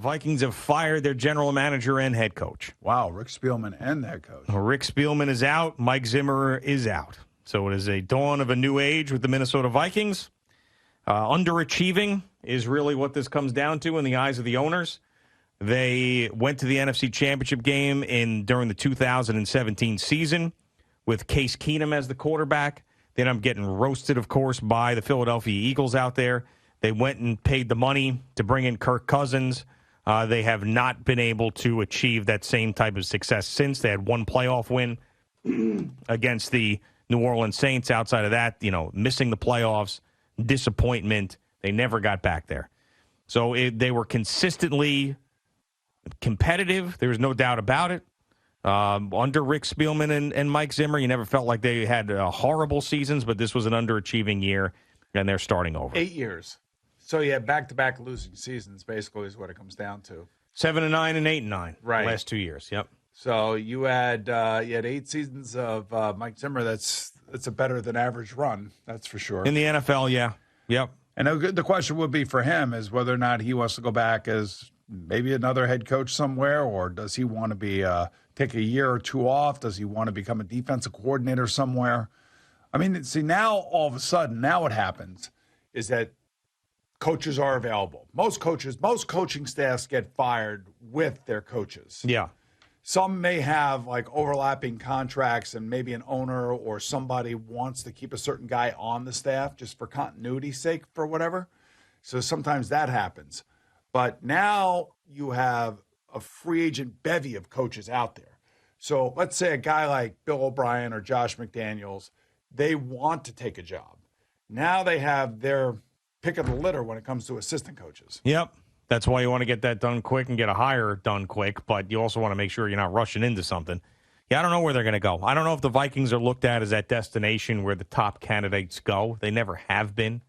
Vikings have fired their general manager and head coach. Wow, Rick Spielman and the head coach. Rick Spielman is out. Mike Zimmer is out. So it is a dawn of a new age with the Minnesota Vikings. Underachieving is really what this comes down to in the eyes of the owners. They went to the NFC Championship game during the 2017 season with Case Keenum as the quarterback. They ended up getting roasted, of course, by the Philadelphia Eagles out there. They went and paid the money to bring in Kirk Cousins. They have not been able to achieve that same type of success since. They had one playoff win against the New Orleans Saints. Outside of that, missing the playoffs, disappointment. They never got back there. So they were consistently competitive. There was no doubt about it. Under Rick Spielman and Mike Zimmer, you never felt like they had horrible seasons, but this was an underachieving year, and they're starting over. 8 years. So you had back-to-back losing seasons, basically, is what it comes down to. 7-9 and 8-9. Right. The last 2 years. Yep. So you had 8 seasons of Mike Zimmer. That's a better than average run. That's for sure. In the NFL, yeah. Yep. And the question would be for him is whether or not he wants to go back as maybe another head coach somewhere, or does he want to be take a year or two off? Does he want to become a defensive coordinator somewhere? I mean, see, now all of a sudden, now what happens is that coaches are available. Most coaching staffs get fired with their coaches. Yeah. Some may have like overlapping contracts, and maybe an owner or somebody wants to keep a certain guy on the staff just for continuity's sake for whatever. So sometimes that happens. But now you have a free agent bevy of coaches out there. So let's say a guy like Bill O'Brien or Josh McDaniels, they want to take a job. Now they have their pick of the litter when it comes to assistant coaches. Yep. That's why you want to get that done quick and get a hire done quick, but you also want to make sure you're not rushing into something. Yeah, I don't know where they're going to go. I don't know if the Vikings are looked at as that destination where the top candidates go. They never have been.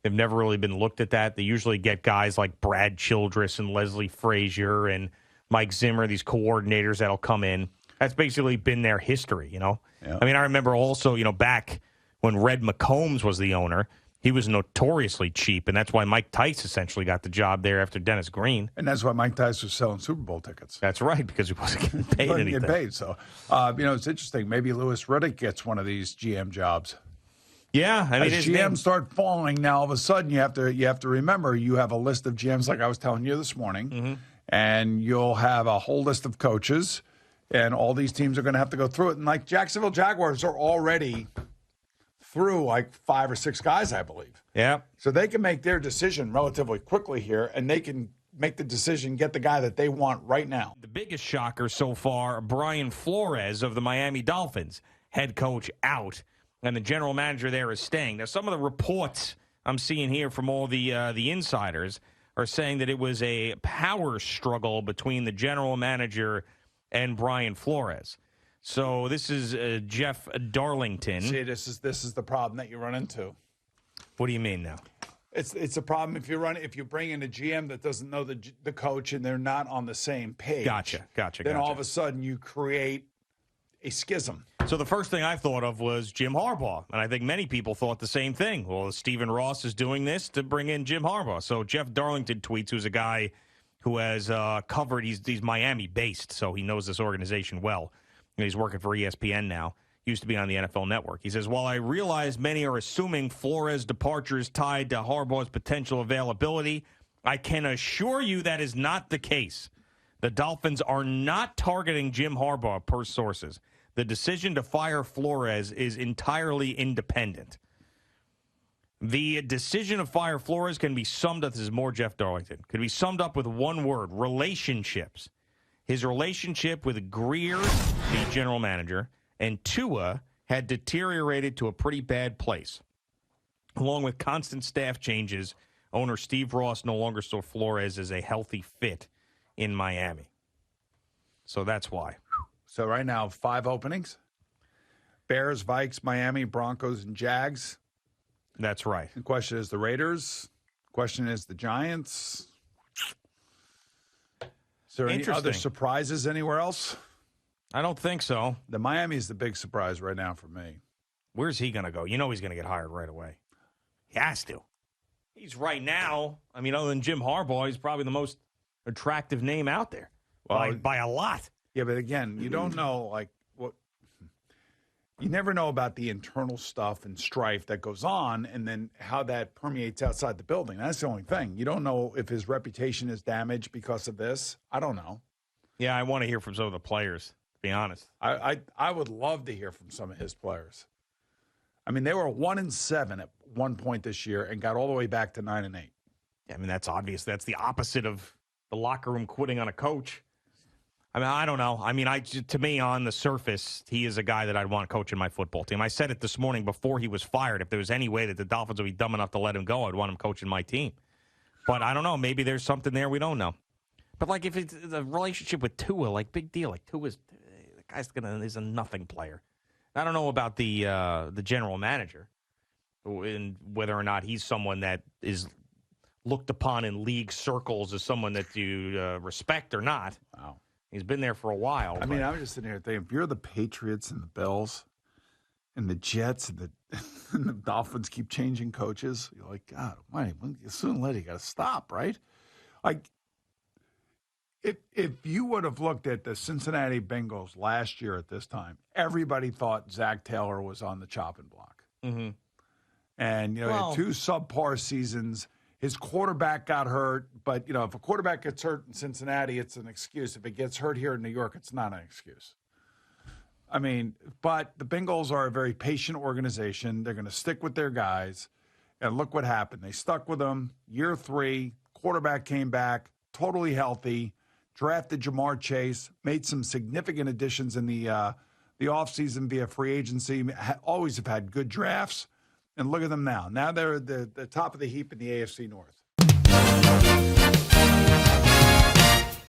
They've never really been looked at that. They usually get guys like Brad Childress and Leslie Frazier and Mike Zimmer, these coordinators that'll come in. That's basically been their history, Yeah. I mean, I remember also, back when Red McCombs was the owner, he was notoriously cheap, and that's why Mike Tice essentially got the job there after Dennis Green. And that's why Mike Tice was selling Super Bowl tickets. That's right, because he wasn't getting paid anything. Get paid. So, it's interesting. Maybe Louis Riddick gets one of these GM jobs. Yeah, I mean, as GMs start falling, now all of a sudden you have to remember you have a list of GMs like I was telling you this morning, and you'll have a whole list of coaches, and all these teams are going to have to go through it. And like Jacksonville Jaguars are already through like 5 or 6 guys, I believe. Yeah. So they can make their decision relatively quickly here, and they can make the decision, get the guy that they want right now. The biggest shocker so far, Brian Flores of the Miami Dolphins, head coach out, and the general manager there is staying. Now, some of the reports I'm seeing here from all the insiders are saying that it was a power struggle between the general manager and Brian Flores. So this is Jeff Darlington. See, this is the problem that you run into. What do you mean now? It's a problem if you bring in a GM that doesn't know the coach and they're not on the same page. Gotcha. Then all of a sudden you create a schism. So the first thing I thought of was Jim Harbaugh, and I think many people thought the same thing. Well, Stephen Ross is doing this to bring in Jim Harbaugh. So Jeff Darlington tweets, who's a guy who has covered, he's Miami-based, so he knows this organization well. He's working for ESPN now. Used to be on the NFL Network. He says, while I realize many are assuming Flores' departure is tied to Harbaugh's potential availability, I can assure you that is not the case. The Dolphins are not targeting Jim Harbaugh, per sources. The decision to fire Flores is entirely independent. The decision to fire Flores can be summed up, this is more Jeff Darlington, could be summed up with one word: relationships. His relationship with Greer, the general manager, and Tua had deteriorated to a pretty bad place. Along with constant staff changes, owner Steve Ross no longer saw Flores as a healthy fit in Miami. So that's why. So right now, 5 openings. Bears, Vikes, Miami, Broncos, and Jags. That's right. The question is the Raiders. The question is the Giants. Is there any other surprises anywhere else? I don't think so. The Miami is the big surprise right now for me. Where's he going to go? You know he's going to get hired right away. He has to. He's right now, I mean, other than Jim Harbaugh, he's probably the most attractive name out there by a lot. Yeah, but again, you don't know what. You never know about the internal stuff and strife that goes on, and then how that permeates outside the building. That's the only thing. You don't know if his reputation is damaged because of this. I don't know. Yeah, I want to hear from some of the players, to be honest. I would love to hear from some of his players. I mean, they were 1-7 at one point this year and got all the way back to 9-8. Yeah, I mean, that's obvious. That's the opposite of the locker room quitting on a coach. I mean, I don't know. I mean, to me, on the surface, he is a guy that I'd want coaching my football team. I said it this morning before he was fired. If there was any way that the Dolphins would be dumb enough to let him go, I'd want him coaching my team. But I don't know. Maybe there's something there we don't know. But, like, if it's the relationship with Tua, like, big deal. Like, Tua's the guy's is a nothing player. I don't know about the general manager and whether or not he's someone that is looked upon in league circles as someone that you respect or not. Wow. He's been there for a while. I mean, I'm just sitting here thinking, if you're the Patriots and the Bills and the Jets and the Dolphins keep changing coaches, you're like, God, why? Soon or later, you got to stop, right? Like, if you would have looked at the Cincinnati Bengals last year at this time, everybody thought Zach Taylor was on the chopping block. Mm-hmm. And, he had 2 subpar seasons. His quarterback got hurt, but, if a quarterback gets hurt in Cincinnati, it's an excuse. If it gets hurt here in New York, it's not an excuse. I mean, but the Bengals are a very patient organization. They're going to stick with their guys. And look what happened. They stuck with them. Year 3, quarterback came back, totally healthy, drafted Jamar Chase, made some significant additions in the offseason via free agency, always have had good drafts. And look at them now. Now they're the top of the heap in the AFC North.